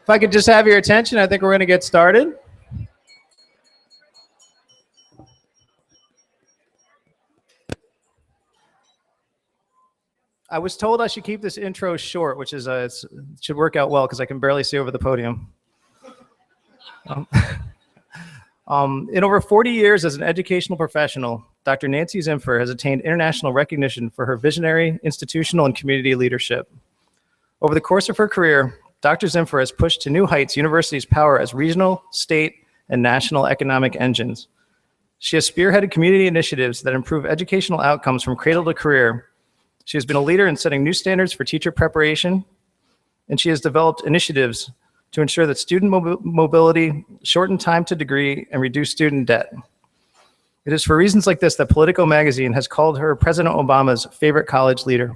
If I could just have your attention, I think we're going to get started. I was told I should keep this intro short, which is it should work out well because I can barely see over the podium. In over 40 years as an educational professional, Dr. Nancy Zimpher has attained international recognition for her visionary, institutional, and community leadership. Over the course of her career, Dr. Zimpher has pushed to new heights universities' power as regional, state, and national economic engines. She has spearheaded community initiatives that improve educational outcomes from cradle to career. She has been a leader in setting new standards for teacher preparation, and she has developed initiatives to ensure that student mobility, shorten time to degree, and reduce student debt. It is for reasons like this that Politico magazine has called her President Obama's favorite college leader.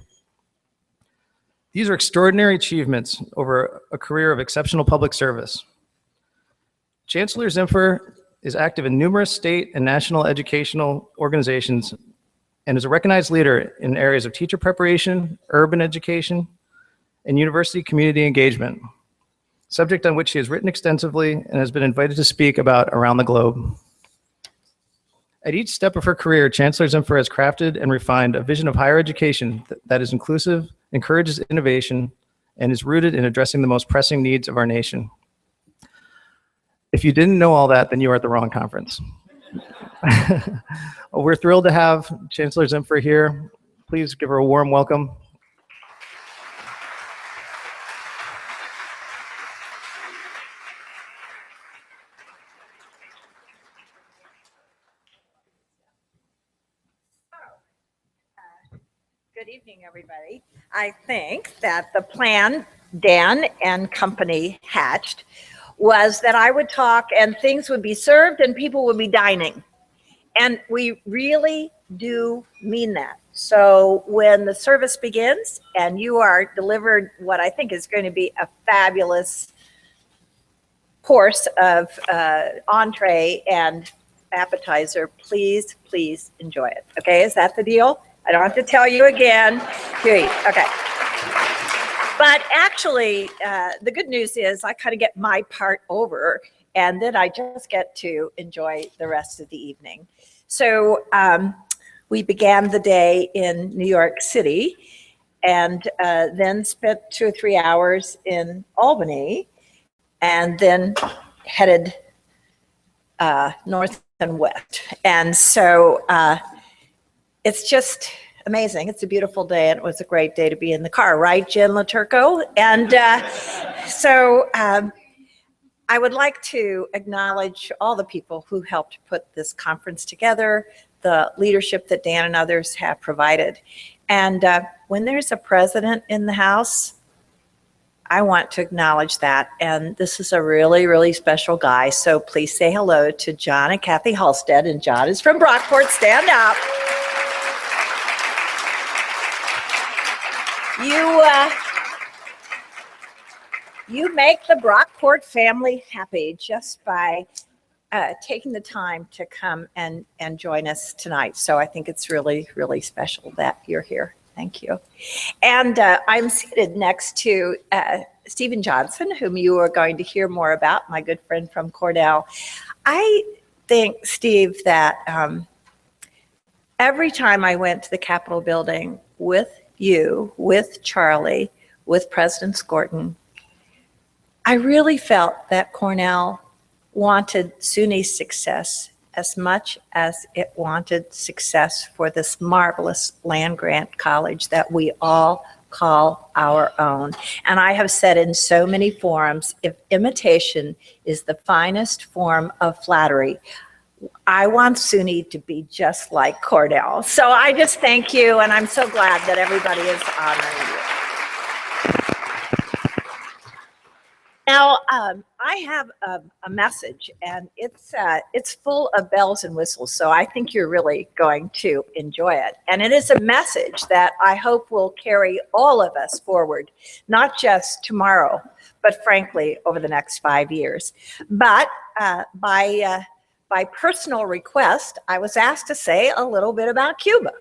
These are extraordinary achievements over a career of exceptional public service. Chancellor Zimpher is active in numerous state and national educational organizations and is a recognized leader in areas of teacher preparation, urban education, and university community engagement, subject on which she has written extensively and has been invited to speak about around the globe. At each step of her career, Chancellor Zimpher has crafted and refined a vision of higher education that is inclusive, encourages innovation, and is rooted in addressing the most pressing needs of our nation. If you didn't know all that, then you are at the wrong conference. We're thrilled to have Chancellor Zimpher here. Please give her a warm welcome. Good evening, everybody. I think that the plan Dan and company hatched was that I would talk and things would be served and people would be dining. And we really do mean that. So when the service begins and you are delivered what I think is going to be a fabulous course of entree and appetizer, please, please enjoy it. Okay, is that the deal? I don't have to tell you again. Here you, okay. But actually, the good news is I kind of get my part over and then I just get to enjoy the rest of the evening. So we began the day in New York City and then spent 2 or 3 hours in Albany and then headed north and west. And so it's just amazing. It's a beautiful day, and it was a great day to be in the car, right, Jen LaTurco? And so I would like to acknowledge all the people who helped put this conference together, the leadership that Dan and others have provided. And when there's a president in the house, I want to acknowledge that. And this is a really, really special guy. So please say hello to John and Kathy Halstead. And John is from Brockport. Stand up. You make the Brockport family happy just by taking the time to come and join us tonight. So I think it's really, really special that you're here. Thank you. And I'm seated next to Stephen Johnson, whom you are going to hear more about, my good friend from Cornell. I think, Steve, that every time I went to the Capitol building with you, with Charlie, with President Skorton, I really felt that Cornell wanted SUNY's success as much as it wanted success for this marvelous land-grant college that we all call our own. And I have said in so many forums, if imitation is the finest form of flattery, I want SUNY to be just like Cornell. So I just thank you, and I'm so glad that everybody is honoring you. Now, I have a message, and it's full of bells and whistles, so I think you're really going to enjoy it. And it is a message that I hope will carry all of us forward, not just tomorrow, but frankly, over the next 5 years. But by personal request, I was asked to say a little bit about Cuba.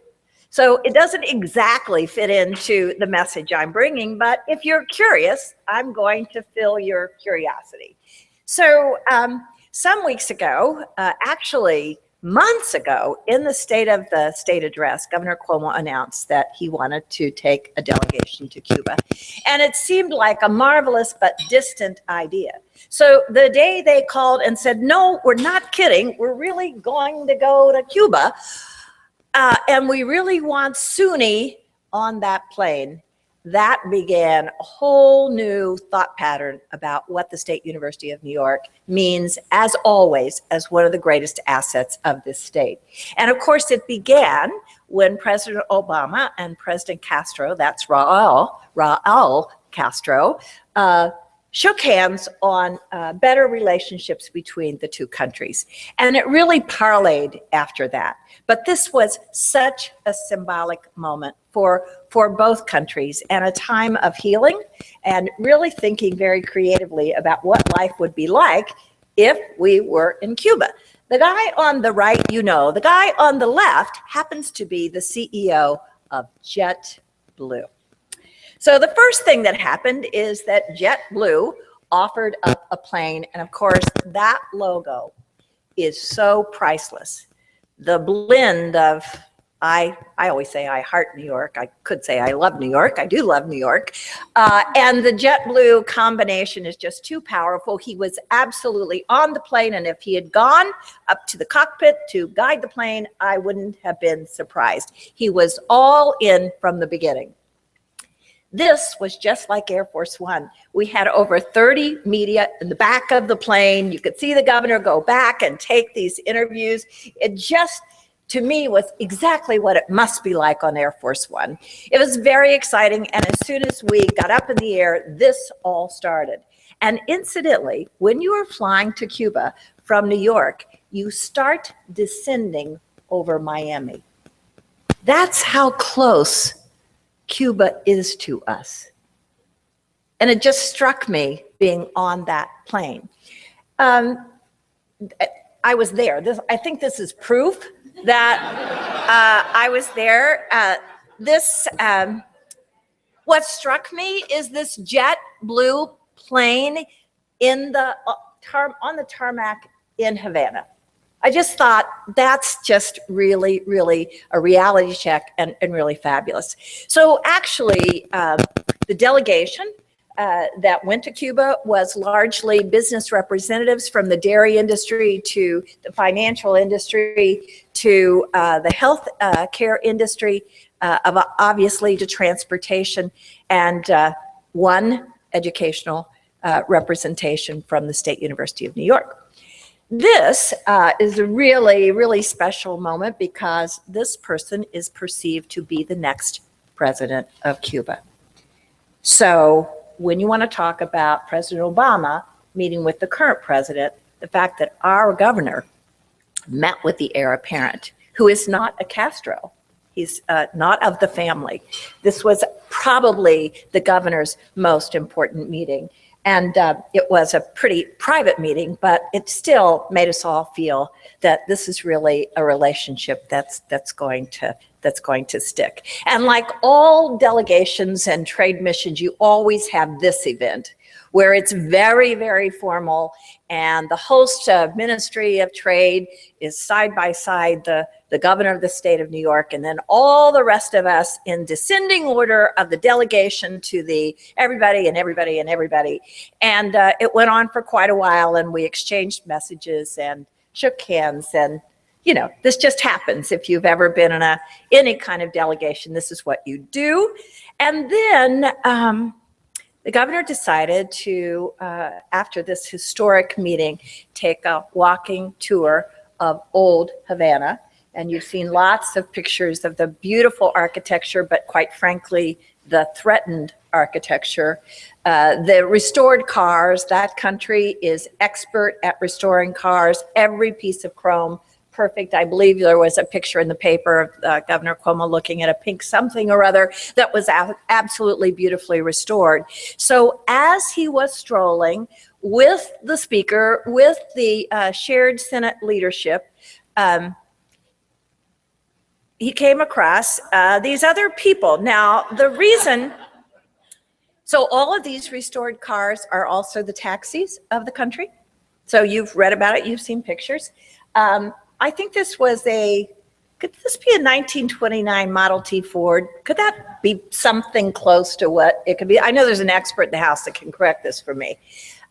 So it doesn't exactly fit into the message I'm bringing, but if you're curious, I'm going to fill your curiosity. So some weeks ago, actually months ago, in the State of the State address, Governor Cuomo announced that he wanted to take a delegation to Cuba. And it seemed like a marvelous but distant idea. So the day they called and said, no, we're not kidding, we're really going to go to Cuba, and we really want SUNY on that plane, that began a whole new thought pattern about what the State University of New York means, as always, as one of the greatest assets of this state. And of course, it began when President Obama and President Castro, that's Raul Castro, shook hands on better relationships between the two countries. And it really parlayed after that. But this was such a symbolic moment for both countries, and a time of healing and really thinking very creatively about what life would be like if we were in Cuba. The guy on the right, you know, the guy on the left happens to be the CEO of JetBlue. So the first thing that happened is that JetBlue offered up a plane, and of course that logo is so priceless. The blend of, I always say I heart New York. I could say I love New York. I do love New York. And the JetBlue combination is just too powerful. He was absolutely on the plane, and if he had gone up to the cockpit to guide the plane, I wouldn't have been surprised. He was all in from the beginning. This was just like Air Force One. We had over 30 media in the back of the plane. You could see the governor go back and take these interviews. It just, to me, was exactly what it must be like on Air Force One. It was very exciting, and as soon as we got up in the air, this all started. And incidentally, when you are flying to Cuba from New York, you start descending over Miami. That's how close Cuba is to us. And it just struck me being on that plane. I was there. I think this is proof that I was there. What struck me is this JetBlue plane on the tarmac in Havana. I just thought that's just really, really a reality check and really fabulous. So actually, the delegation that went to Cuba was largely business representatives from the dairy industry to the financial industry to the health care industry, obviously to transportation, and one educational representation from the State University of New York. This is a really, really special moment because this person is perceived to be the next president of Cuba. So when you want to talk about President Obama meeting with the current president, the fact that our governor met with the heir apparent, who is not a Castro, he's not of the family. This was probably the governor's most important meeting. And it was a pretty private meeting, but it still made us all feel that this is really a relationship that's going to stick. And like all delegations and trade missions, you always have this event where it's very, very formal, and the host of Ministry of Trade is side by side the governor of the state of New York, and then all the rest of us in descending order of the delegation to the everybody and everybody and everybody. And it went on for quite a while, and we exchanged messages and shook hands, and you know, this just happens. If you've ever been in any kind of delegation, this is what you do. And then the governor decided to, after this historic meeting, take a walking tour of old Havana. And you've seen lots of pictures of the beautiful architecture, but quite frankly, the threatened architecture. The restored cars, that country is expert at restoring cars, every piece of chrome, perfect. I believe there was a picture in the paper of Governor Cuomo looking at a pink something or other that was absolutely beautifully restored. So as he was strolling with the speaker, with the shared Senate leadership, he came across these other people. Now, the reason, so all of these restored cars are also the taxis of the country. So you've read about it, you've seen pictures. I think this was could this be a 1929 Model T Ford? Could that be something close to what it could be? I know there's an expert in the house that can correct this for me.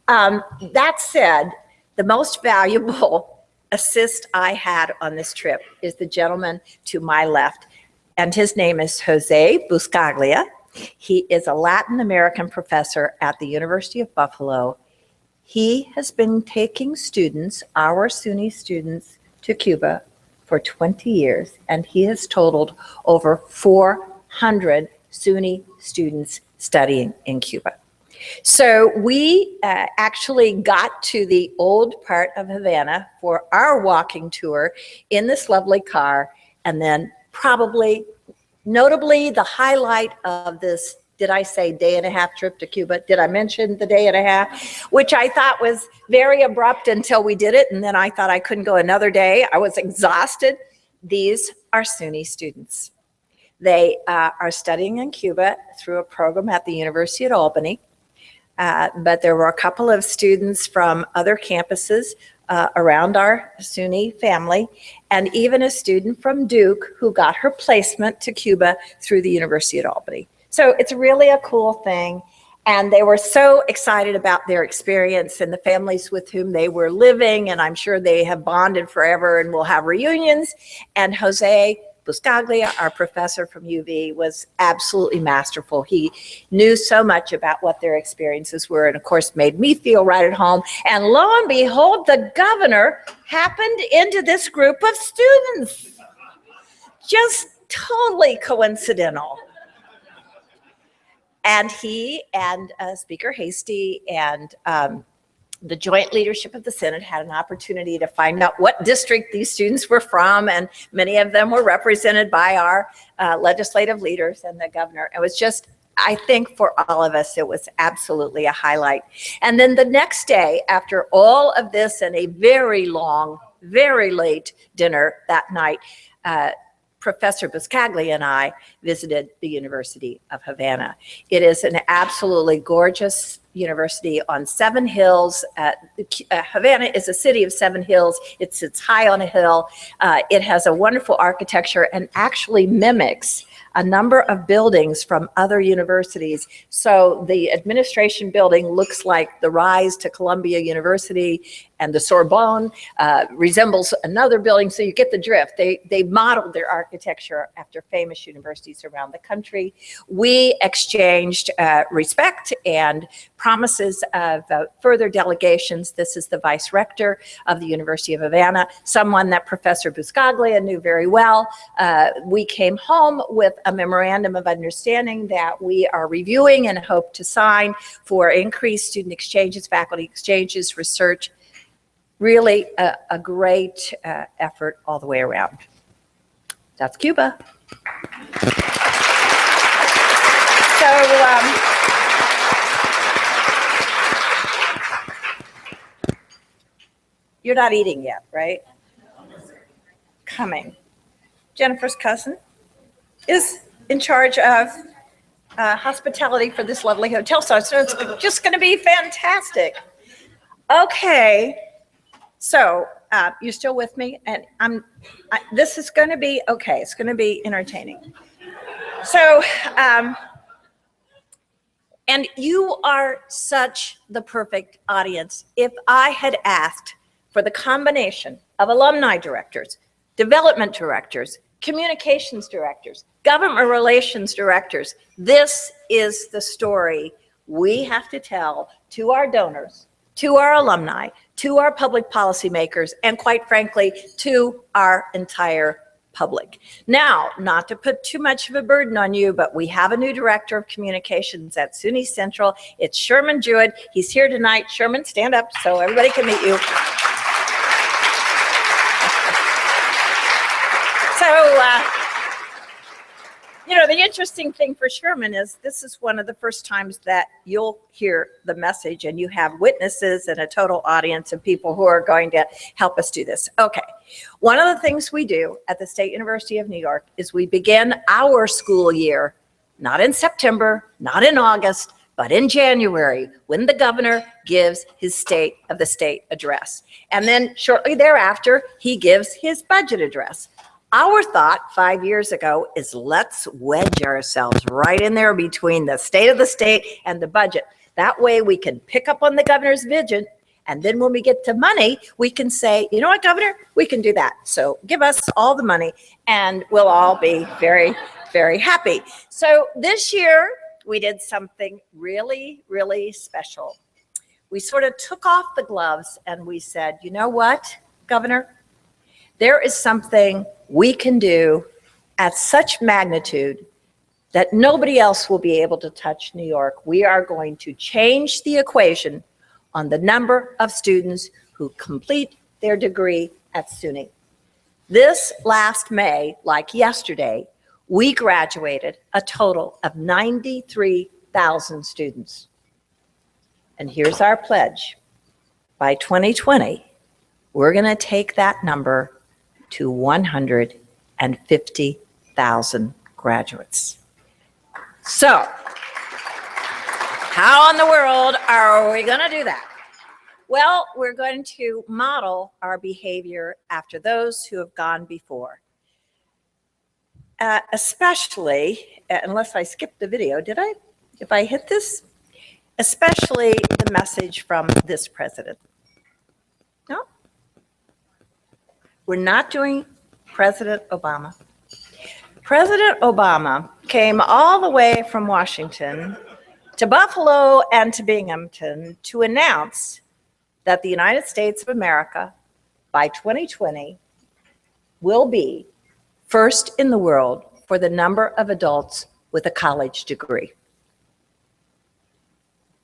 That said, the most valuable assist I had on this trip is the gentleman to my left, and his name is Jose Buscaglia. He is a Latin American professor at the University of Buffalo. He has been taking students, our SUNY students, to Cuba for 20 years, and he has totaled over 400 SUNY students studying in Cuba. So we actually got to the old part of Havana for our walking tour in this lovely car, and then probably, notably, the highlight of this, did I say day and a half trip to Cuba? Did I mention the day and a half? Which I thought was very abrupt until we did it, and then I thought I couldn't go another day. I was exhausted. These are SUNY students. They are studying in Cuba through a program at the University at Albany. But there were a couple of students from other campuses around our SUNY family, and even a student from Duke who got her placement to Cuba through the University at Albany. So it's really a cool thing. And they were so excited about their experience and the families with whom they were living, and I'm sure they have bonded forever and will have reunions. And Jose Buscaglia, our professor from UV, was absolutely masterful. He knew so much about what their experiences were, and of course made me feel right at home. And lo and behold, the governor happened into this group of students. Just totally coincidental. And he and Speaker Hastie and the joint leadership of the Senate had an opportunity to find out what district these students were from, and many of them were represented by our legislative leaders and the governor. It was just, I think for all of us, it was absolutely a highlight. And then the next day, after all of this and a very long, very late dinner that night, Professor Buscaglia and I visited the University of Havana. It is an absolutely gorgeous university on 7 hills. Havana is a city of 7 hills. It sits high on a hill. It has a wonderful architecture and actually mimics a number of buildings from other universities. So the administration building looks like the rise to Columbia University, and the Sorbonne resembles another building, so you get the drift. They modeled their architecture after famous universities around the country. We exchanged respect and promises of further delegations. This is the vice rector of the University of Havana, someone that Professor Buscaglia knew very well. We came home with a memorandum of understanding that we are reviewing and hope to sign for increased student exchanges, faculty exchanges, research. Really a great effort all the way around. That's Cuba. So you're not eating yet, right? Coming. Jennifer's cousin is in charge of hospitality for this lovely hotel, so it's just going to be fantastic. Okay, so you still with me? And this is going to be okay. It's going to be entertaining. So, and you are such the perfect audience. If I had asked for the combination of alumni directors, development directors, communications directors, government relations directors, this is the story we have to tell to our donors, to our alumni, to our public policymakers, and quite frankly, to our entire public. Now, not to put too much of a burden on you, but we have a new director of communications at SUNY Central. It's Sherman Jewett. He's here tonight. Sherman, stand up so everybody can meet you. So, You know, the interesting thing for Sherman is this is one of the first times that you'll hear the message and you have witnesses and a total audience of people who are going to help us do this. Okay. One of the things we do at the State University of New York is we begin our school year, not in September, not in August, but in January, when the governor gives his State of the State address. And then shortly thereafter, he gives his budget address. Our thought 5 years ago is let's wedge ourselves right in there between the State of the State and the budget. That way we can pick up on the governor's vision. And then when we get to money, we can say, you know what, Governor, we can do that. So give us all the money and we'll all be very, very happy. So this year we did something really, really special. We sort of took off the gloves and we said, you know what, Governor, there is something we can do at such magnitude that nobody else will be able to touch New York. We are going to change the equation on the number of students who complete their degree at SUNY. This last May, like yesterday, we graduated a total of 93,000 students. And here's our pledge. By 2020, we're going to take that number to 150,000 graduates. So, how in the world are we going to do that? Well, we're going to model our behavior after those who have gone before. Especially, unless I skipped the video, did I? If I hit this, especially the message from this president. No? We're not doing President Obama. President Obama came all the way from Washington to Buffalo and to Binghamton to announce that the United States of America by 2020 will be first in the world for the number of adults with a college degree.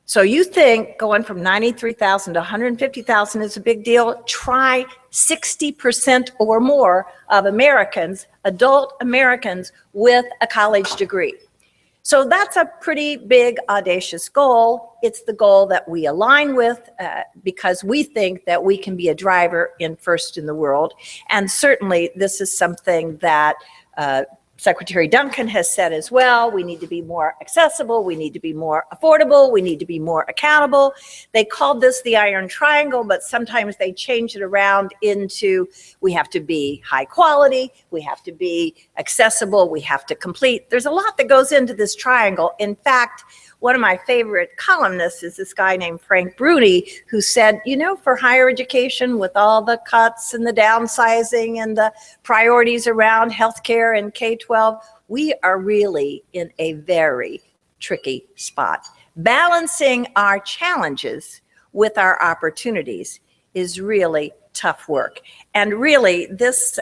So you think going from 93,000 to 150,000 is a big deal? Try 60% or more of Americans, adult Americans with a college degree. So that's a pretty big, audacious goal. It's the goal that we align with because we think that we can be a driver in first in the world. And certainly this is something that Secretary Duncan has said as well. We need to be more accessible. We need to be more affordable. We need to be more accountable. They called this the Iron Triangle, but sometimes they change it around into we have to be high quality, we have to be accessible, we have to complete. There's a lot that goes into this triangle. In fact, one of my favorite columnists is this guy named Frank Bruni, who said, you know, for higher education with all the cuts and the downsizing and the priorities around healthcare and K-12, we are really in a very tricky spot. Balancing our challenges with our opportunities is really tough work. And really, this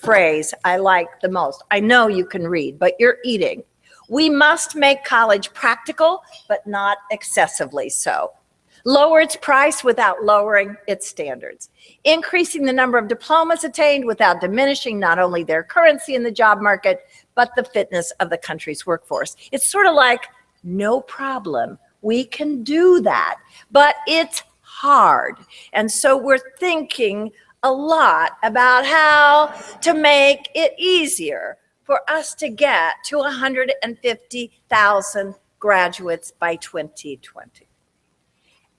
phrase I like the most. I know you can read, but you're eating. We must make college practical, but not excessively so. Lower its price without lowering its standards. Increasing the number of diplomas attained without diminishing not only their currency in the job market, but the fitness of the country's workforce. It's sort of like, no problem, we can do that, but it's hard. And so we're thinking a lot about how to make it easier for us to get to 150,000 graduates by 2020.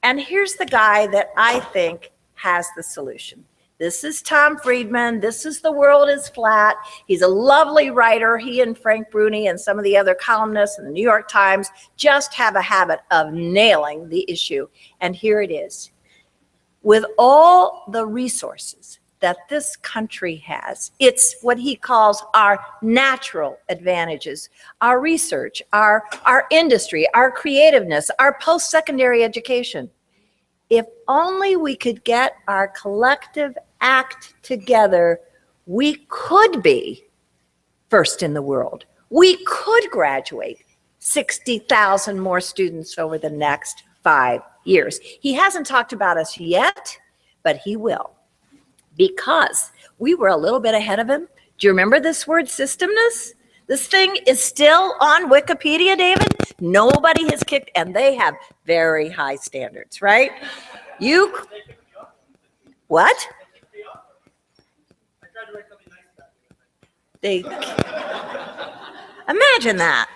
And here's the guy that I think has the solution. This is Tom Friedman. This is The World is Flat. He's a lovely writer. He and Frank Bruni and some of the other columnists in the New York Times just have a habit of nailing the issue. And here it is. With all the resources that this country has, it's what he calls our natural advantages, our research, our industry, our creativeness, our post-secondary education. If only we could get our collective act together, we could be first in the world. We could graduate 60,000 more students over the next 5 years. He hasn't talked about us yet, but he will. Because we were a little bit ahead of him. Do you remember this word systemness? This thing is still on Wikipedia, David. Nobody has kicked, and they have very high standards, right? What? They, imagine that.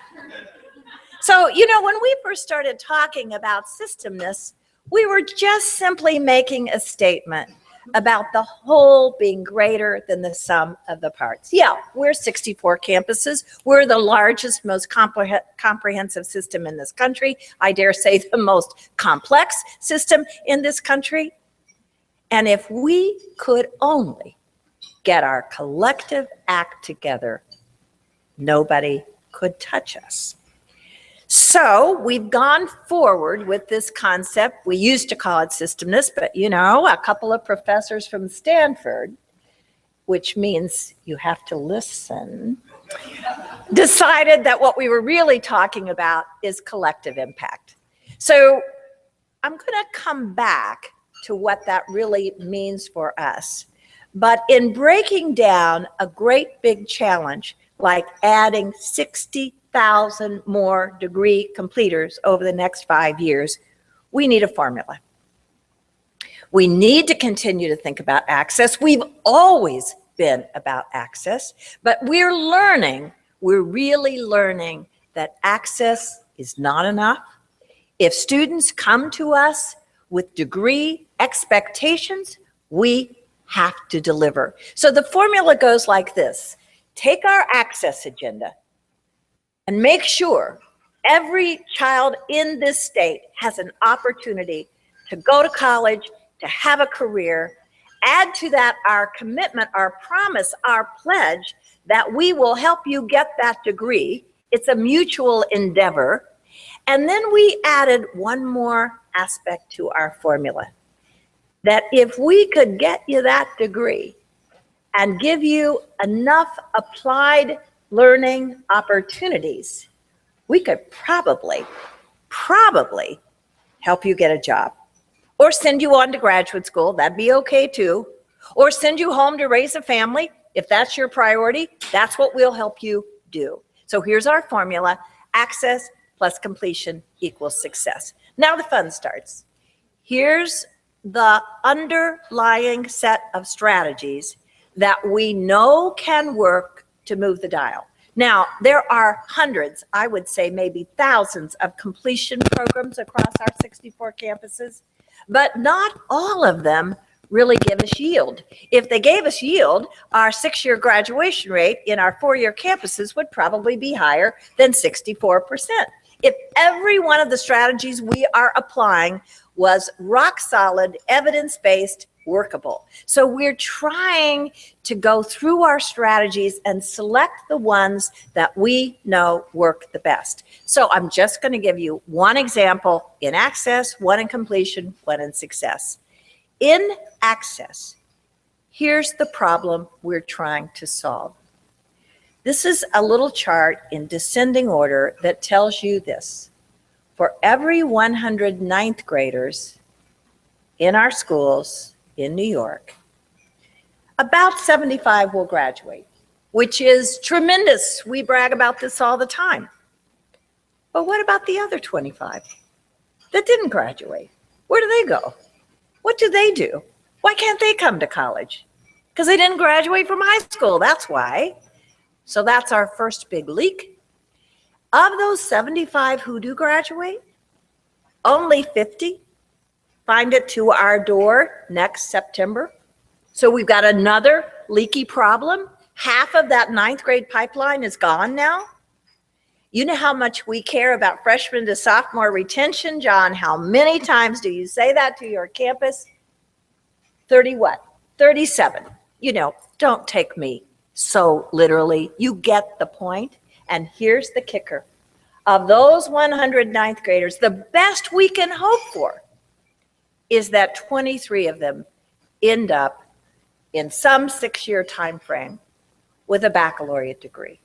So, when we first started talking about systemness, we were just simply making a statement about the whole being greater than the sum of the parts. Yeah, we're 64 campuses. We're the largest, most comprehensive system in this country. I dare say the most complex system in this country. And if we could only get our collective act together, nobody could touch us. So we've gone forward with this concept. We used to call it systemness, but a couple of professors from Stanford, which means you have to listen, decided that what we were really talking about is collective impact. So I'm going to come back to what that really means for us. But in breaking down a great big challenge like adding 60,000 more degree completers over the next 5 years, we need a formula. We need to continue to think about access. We've always been about access, but we're really learning that access is not enough. If students come to us with degree expectations, we have to deliver. So the formula goes like this. Take our access agenda and make sure every child in this state has an opportunity to go to college, to have a career. Add to that our commitment, our promise, our pledge that we will help you get that degree. It's a mutual endeavor. And then we added one more aspect to our formula, that if we could get you that degree and give you enough applied learning opportunities, we could probably help you get a job, or send you on to graduate school. That'd be okay too. Or send you home to raise a family. If that's your priority, that's what we'll help you do. So here's our formula. Access plus completion equals success. Now the fun starts. Here's the underlying set of strategies that we know can work to move the dial. Now, there are hundreds, I would say maybe thousands of completion programs across our 64 campuses, but not all of them really give us yield. If they gave us yield, our 6-year graduation rate in our 4-year campuses would probably be higher than 64%. If every one of the strategies we are applying was rock solid, evidence-based, workable. So we're trying to go through our strategies and select the ones that we know work the best. So I'm just going to give you one example in access, one in completion, one in success. In access, here's the problem we're trying to solve. This is a little chart in descending order that tells you this. For every 100 ninth graders in our schools in New York, about 75 will graduate, which is tremendous. We brag about this all the time. But what about the other 25 that didn't graduate? Where do they go? What do they do? Why can't they come to college? Because they didn't graduate from high school, that's why. So that's our first big leak. Of those 75 who do graduate, only 50 find it to our door next September. So we've got another leaky problem. Half of that 9th grade pipeline is gone now. You know how much we care about freshman to sophomore retention, John. How many times do you say that to your campus? 30 what? 37. Don't take me so literally. You get the point. And here's the kicker. Of those 100 ninth graders, the best we can hope for is that 23 of them end up in some 6-year time frame with a baccalaureate degree.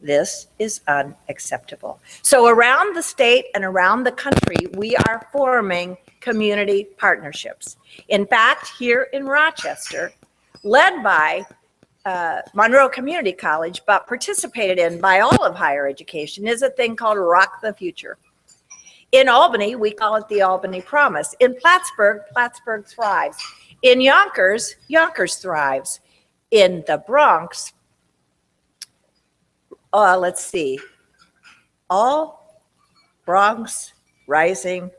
This is unacceptable. So around the state and around the country, we are forming community partnerships. In fact, here in Rochester, led by Monroe Community College, but participated in by all of higher education, is a thing called Rock the Future. In Albany, we call it the Albany Promise. In Plattsburgh, Plattsburgh thrives. In Yonkers, Yonkers thrives. In the Bronx, let's see, all Bronx rising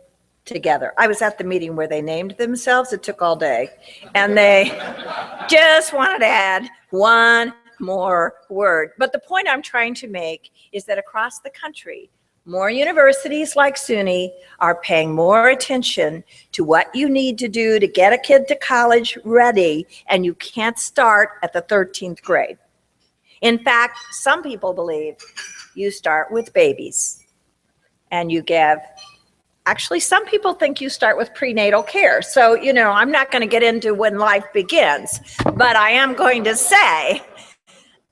together. I was at the meeting where they named themselves. It took all day. And they just wanted to add one more word. But the point I'm trying to make is that across the country, more universities like SUNY are paying more attention to what you need to do to get a kid to college ready, and you can't start at the 13th grade. In fact, some people believe you start with babies and you give, actually, some people think you start with prenatal care. So, you know, I'm not going to get into when life begins, but I am going to say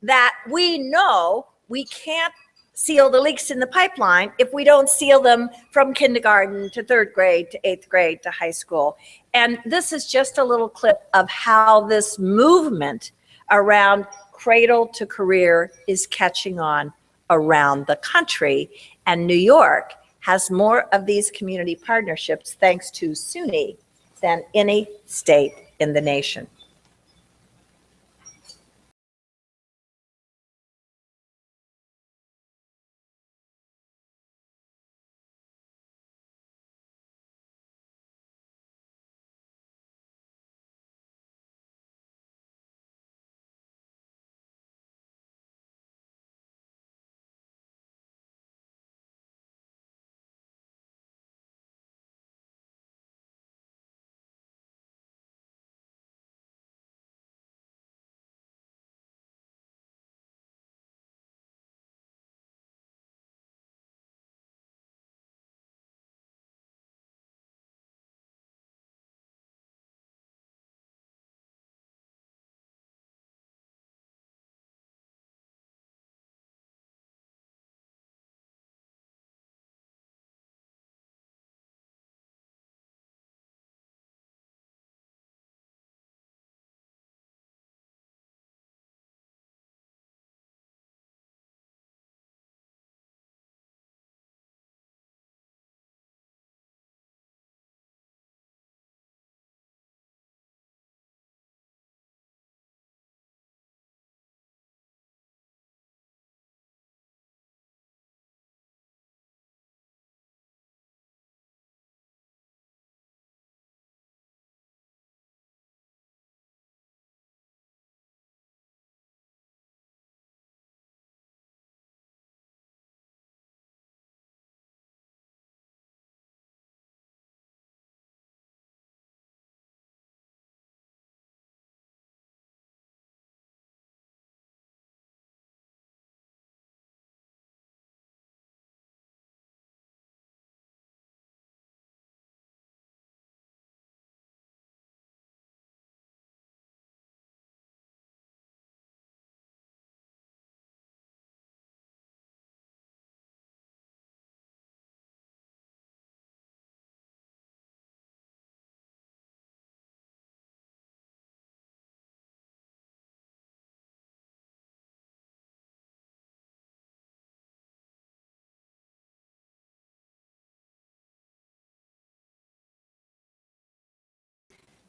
that we know we can't seal the leaks in the pipeline if we don't seal them from kindergarten to 3rd grade to 8th grade to high school. And this is just a little clip of how this movement around cradle to career is catching on around the country. And New York has more of these community partnerships thanks to SUNY than any state in the nation.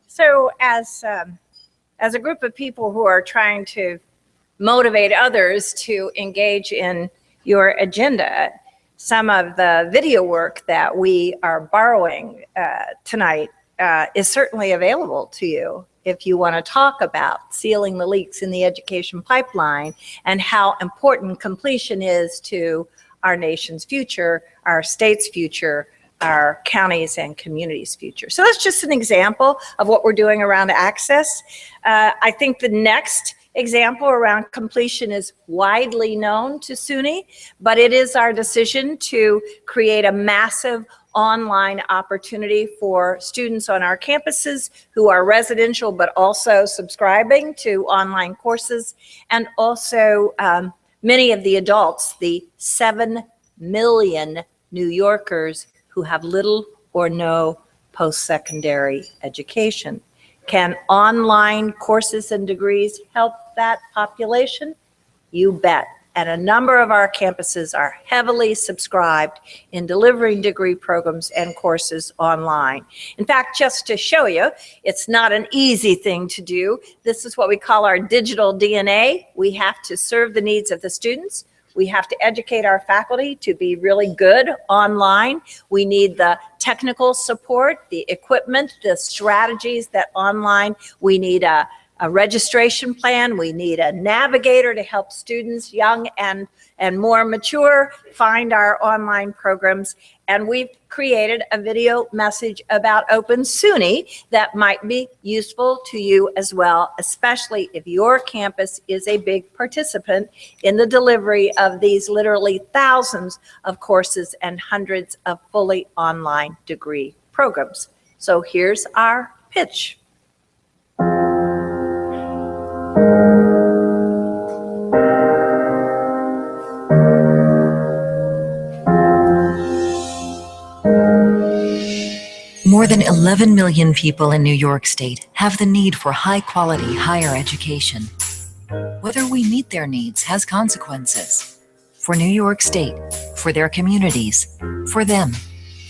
So as a group of people who are trying to motivate others to engage in your agenda, some of the video work that we are borrowing tonight is certainly available to you if you want to talk about sealing the leaks in the education pipeline and how important completion is to our nation's future, our state's future, our counties and communities' future. So that's just an example of what we're doing around access. I think the next example around completion is widely known to SUNY, but it is our decision to create a massive online opportunity for students on our campuses who are residential but also subscribing to online courses, and also many of the adults, the 7 million New Yorkers who have little or no post-secondary education. Can online courses and degrees help that population? You bet. And a number of our campuses are heavily subscribed in delivering degree programs and courses online. In fact, just to show you, it's not an easy thing to do. This is what we call our digital DNA. We have to serve the needs of the students. We have to educate our faculty to be really good online. We need the technical support, the equipment, the strategies that online. We need a registration plan. We need a navigator to help students, young and more mature, find our online programs. And we've created a video message about Open SUNY that might be useful to you as well, especially if your campus is a big participant in the delivery of these literally thousands of courses and hundreds of fully online degree programs. So here's our pitch. More than 11 million people in New York State have the need for high-quality higher education. Whether we meet their needs has consequences for New York State, for their communities, for them.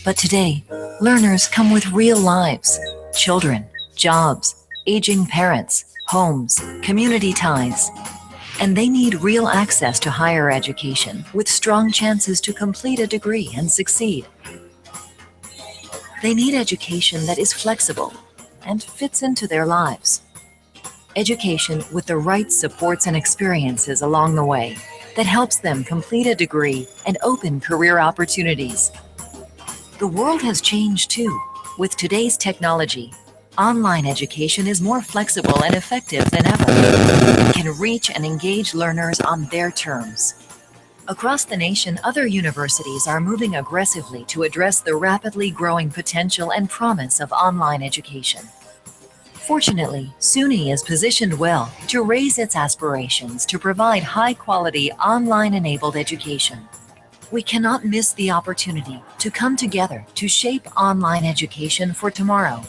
But today, learners come with real lives, children, jobs, aging parents, homes, community ties. And they need real access to higher education with strong chances to complete a degree and succeed. They need education that is flexible and fits into their lives. Education with the right supports and experiences along the way that helps them complete a degree and open career opportunities. The world has changed too. With today's technology, online education is more flexible and effective than ever. It can reach and engage learners on their terms. Across the nation, other universities are moving aggressively to address the rapidly growing potential and promise of online education. Fortunately, SUNY is positioned well to raise its aspirations to provide high-quality online-enabled education. We cannot miss the opportunity to come together to shape online education for tomorrow.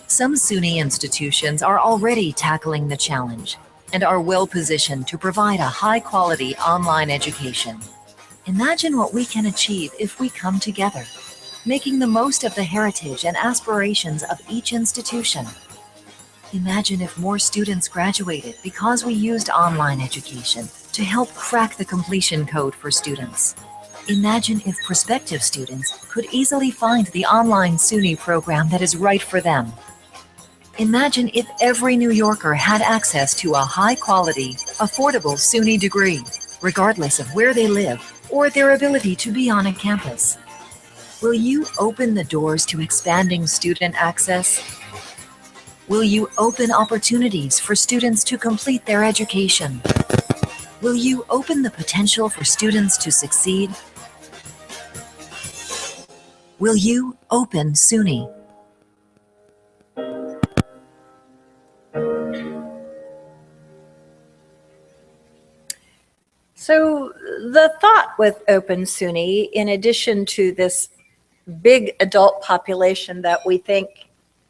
Some SUNY institutions are already tackling the challenge and are well positioned to provide a high-quality online education. Imagine what we can achieve if we come together, making the most of the heritage and aspirations of each institution. Imagine if more students graduated because we used online education to help crack the completion code for students. Imagine if prospective students could easily find the online SUNY program that is right for them. Imagine if every New Yorker had access to a high-quality, affordable SUNY degree, regardless of where they live or their ability to be on a campus. Will you open the doors to expanding student access? Will you open opportunities for students to complete their education? Will you open the potential for students to succeed? Will you open SUNY? So the thought with Open SUNY, in addition to this big adult population that we think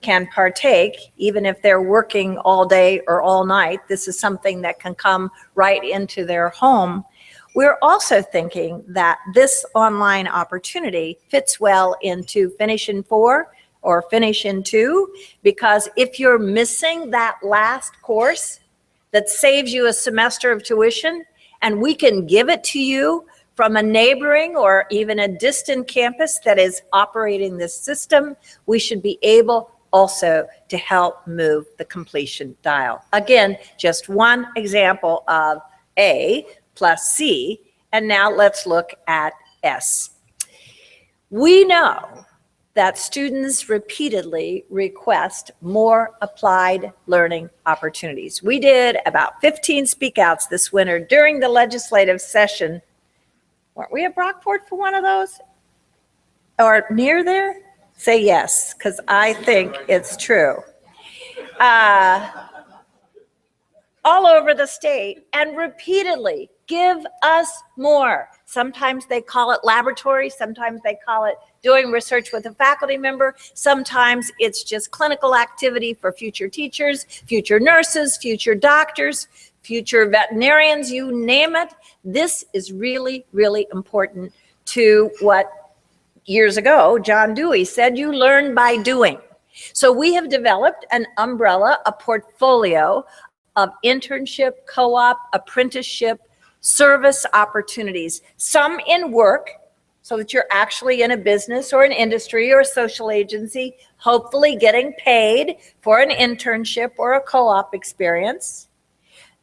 can partake, even if they're working all day or all night, this is something that can come right into their home. We're also thinking that this online opportunity fits well into Finish in 4 or Finish in 2, because if you're missing that last course that saves you a semester of tuition, and we can give it to you from a neighboring or even a distant campus that is operating this system, we should be able also to help move the completion dial. Again, just one example of A plus C, and now let's look at S. We know that students repeatedly request more applied learning opportunities. We did about 15 speakouts this winter during the legislative session. Weren't we at Brockport for one of those? Or near there? Say yes, because I think it's true. All over the state, and repeatedly Give us more. Sometimes they call it laboratory. Sometimes they call it doing research with a faculty member. Sometimes it's just clinical activity for future teachers, future nurses, future doctors, future veterinarians, you name it. This is really, really important to what years ago John Dewey said, you learn by doing. So we have developed an umbrella, a portfolio of internship, co-op, apprenticeship, service opportunities, some in work, so that you're actually in a business or an industry or a social agency, hopefully getting paid for an internship or a co-op experience.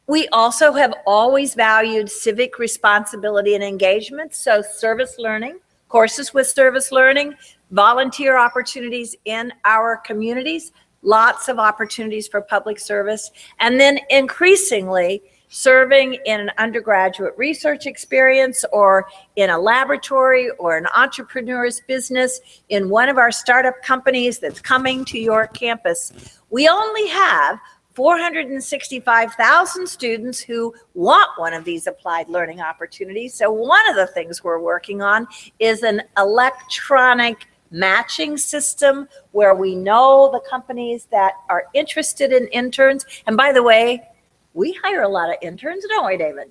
We also have always valued civic responsibility and engagement, so service learning, courses with service learning, volunteer opportunities in our communities, lots of opportunities for public service, and then increasingly serving in an undergraduate research experience or in a laboratory or an entrepreneur's business in one of our startup companies that's coming to your campus. We only have 465,000 students who want one of these applied learning opportunities. So one of the things we're working on is an electronic matching system where we know the companies that are interested in interns. And by the way, we hire a lot of interns, don't we, David?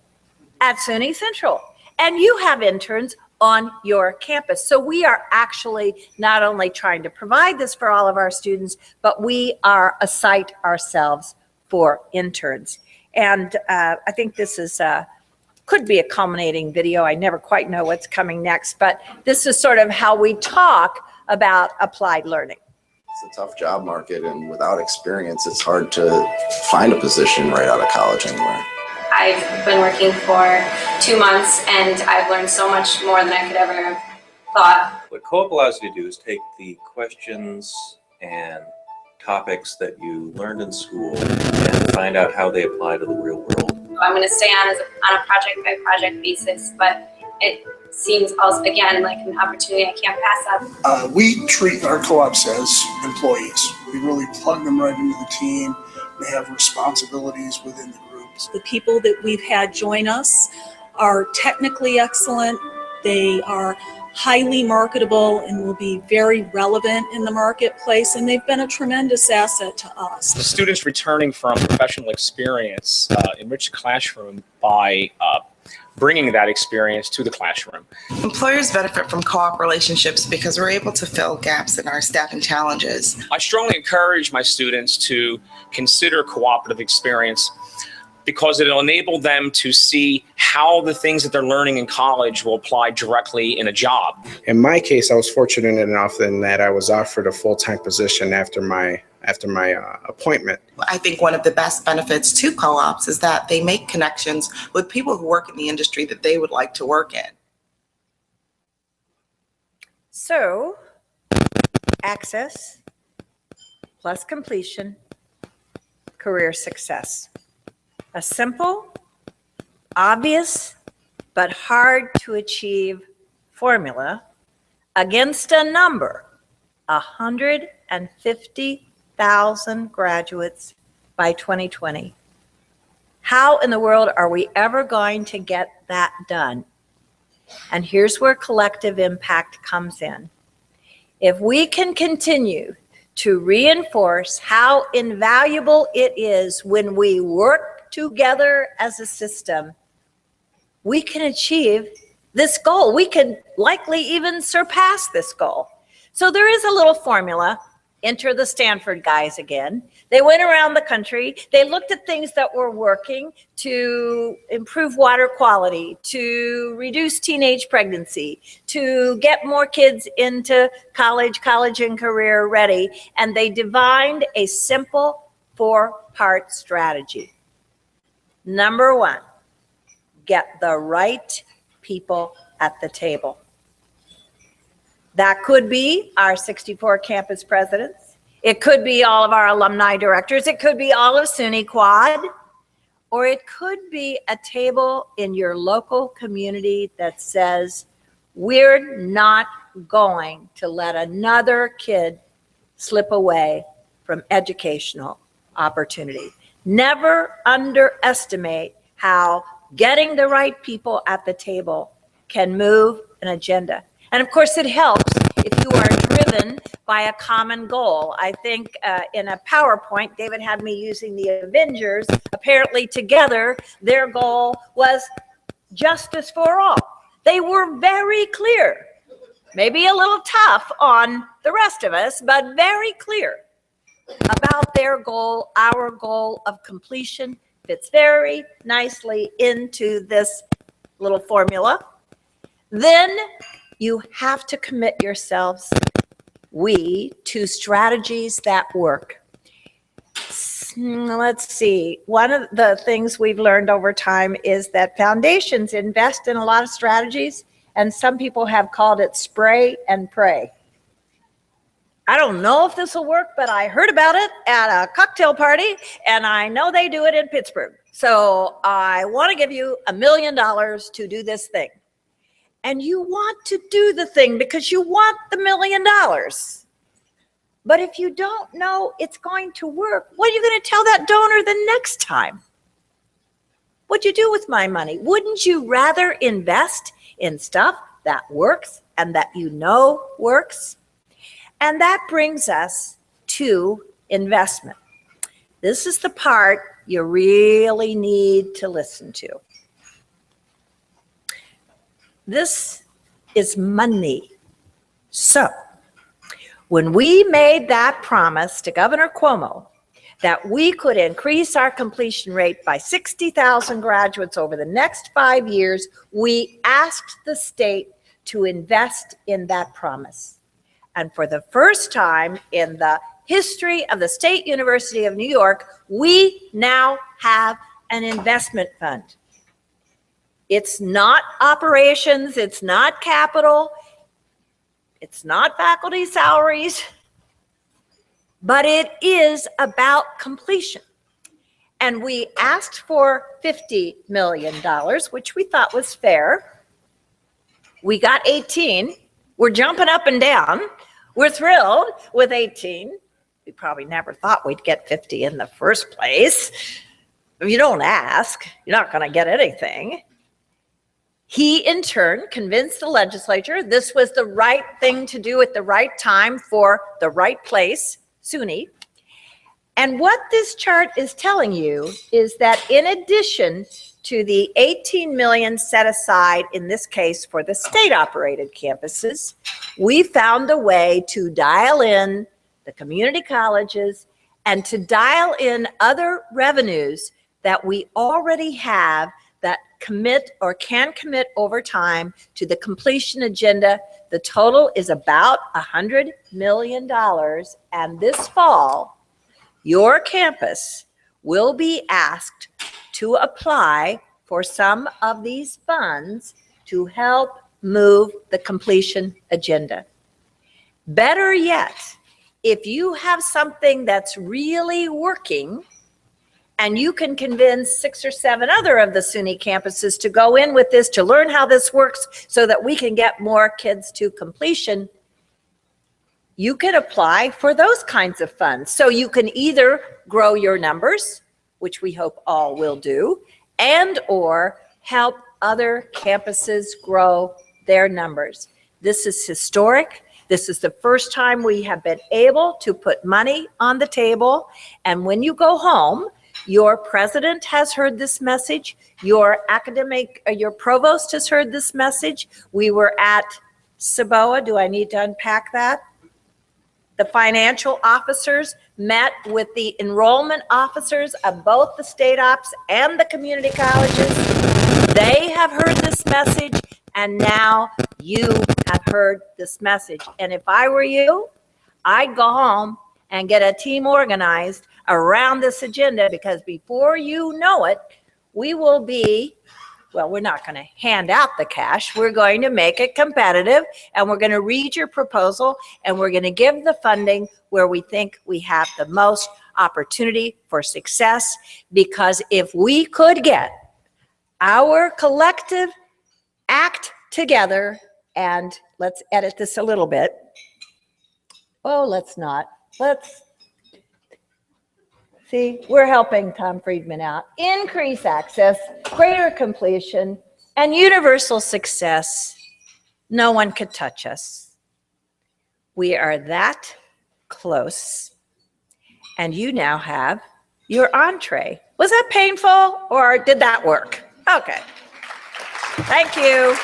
At SUNY Central. And you have interns on your campus. So we are actually not only trying to provide this for all of our students, but we are a site ourselves for interns. And I think this is could be a culminating video. I never quite know what's coming next, but this is sort of how we talk about applied learning. It's a tough job market, and without experience, it's hard to find a position right out of college anywhere. I've been working for 2 months, and I've learned so much more than I could ever have thought. What co-op allows you to do is take the questions and topics that you learned in school and find out how they apply to the real world. I'm going to stay on a project-by-project basis, but it seems also, again, like an opportunity I can't pass up. We treat our co-ops as employees. We really plug them right into the team. They have responsibilities within the groups. The people that we've had join us are technically excellent. They are highly marketable and will be very relevant in the marketplace, and they've been a tremendous asset to us. The students returning from professional experience enrich the classroom by bringing that experience to the classroom. Employers benefit from co-op relationships because we're able to fill gaps in our staffing challenges. I strongly encourage my students to consider cooperative experience because it'll enable them to see how the things that they're learning in college will apply directly in a job. In my case, I was fortunate enough in that I was offered a full-time position after my appointment. I think one of the best benefits to co-ops is that they make connections with people who work in the industry that they would like to work in. So, access plus completion, career success. A simple, obvious, but hard to achieve formula against a number, 150,000 graduates by 2020. How in the world are we ever going to get that done? And here's where collective impact comes in. If we can continue to reinforce how invaluable it is when we work together as a system, we can achieve this goal. We can likely even surpass this goal. So there is a little formula. Enter the Stanford guys again. They went around the country. They looked at things that were working to improve water quality, to reduce teenage pregnancy, to get more kids into college and career ready. And they divined a simple 4-part strategy. Number 1, get the right people at the table. That could be our 64 campus presidents. It could be all of our alumni directors. It could be all of SUNYCUAD. Or it could be a table in your local community that says, we're not going to let another kid slip away from educational opportunity. Never underestimate how getting the right people at the table can move an agenda. And of course, it helps if you are driven by a common goal. I think in a PowerPoint, David had me using the Avengers. Apparently together, their goal was justice for all. They were very clear, maybe a little tough on the rest of us, but very clear about their goal. Our goal of completion fits very nicely into this little formula. Then you have to commit yourselves, to strategies that work. Let's see. One of the things we've learned over time is that foundations invest in a lot of strategies, and some people have called it spray and pray. I don't know if this will work, but I heard about it at a cocktail party, and I know they do it in Pittsburgh. So I want to give you $1 million to do this thing. And you want to do the thing because you want the $1 million. But if you don't know it's going to work, what are you going to tell that donor the next time? What'd you do with my money? Wouldn't you rather invest in stuff that works and that you know works? And that brings us to investment. This is the part you really need to listen to. This is money. So, when we made that promise to Governor Cuomo that we could increase our completion rate by 60,000 graduates over the next 5 years, we asked the state to invest in that promise. And for the first time in the history of the State University of New York, we now have an investment fund. It's not operations, it's not capital, it's not faculty salaries, but it is about completion. And we asked for $50 million, which we thought was fair. We got 18. We're jumping up and down. We're thrilled with 18. We probably never thought we'd get 50 in the first place. If you don't ask, you're not going to get anything. He, in turn, convinced the legislature this was the right thing to do at the right time for the right place, SUNY. And what this chart is telling you is that in addition to the 18 million set aside, in this case for the state-operated campuses, we found a way to dial in the community colleges and to dial in other revenues that we already have that commit or can commit over time to the completion agenda. The total is about $100 million. And this fall, your campus will be asked to apply for some of these funds to help move the completion agenda. Better yet, if you have something that's really working, and you can convince 6 or 7 other of the SUNY campuses to go in with this, to learn how this works so that we can get more kids to completion, you can apply for those kinds of funds. So you can either grow your numbers, which we hope all will do, and or help other campuses grow their numbers. This is historic. This is the first time we have been able to put money on the table. And when you go home, your president has heard this message. Your provost has heard this message. We were at Saboa. Do I need to unpack that? The financial officers met with the enrollment officers of both the state ops and the community colleges. They have heard this message, and now you have heard this message. And if I were you, I'd go home and get a team organized around this agenda, because before you know it, we will be, well, we're not going to hand out the cash. We're going to make it competitive, and we're going to read your proposal, and we're going to give the funding where we think we have the most opportunity for success. Because if we could get our collective act together, and let's edit this a little bit. Oh, let's not. Let's See, we're helping Tom Friedman out. Increase access, greater completion, and universal success. No one could touch us. We are that close. And you now have your entree. Was that painful or did that work? Okay. Thank you.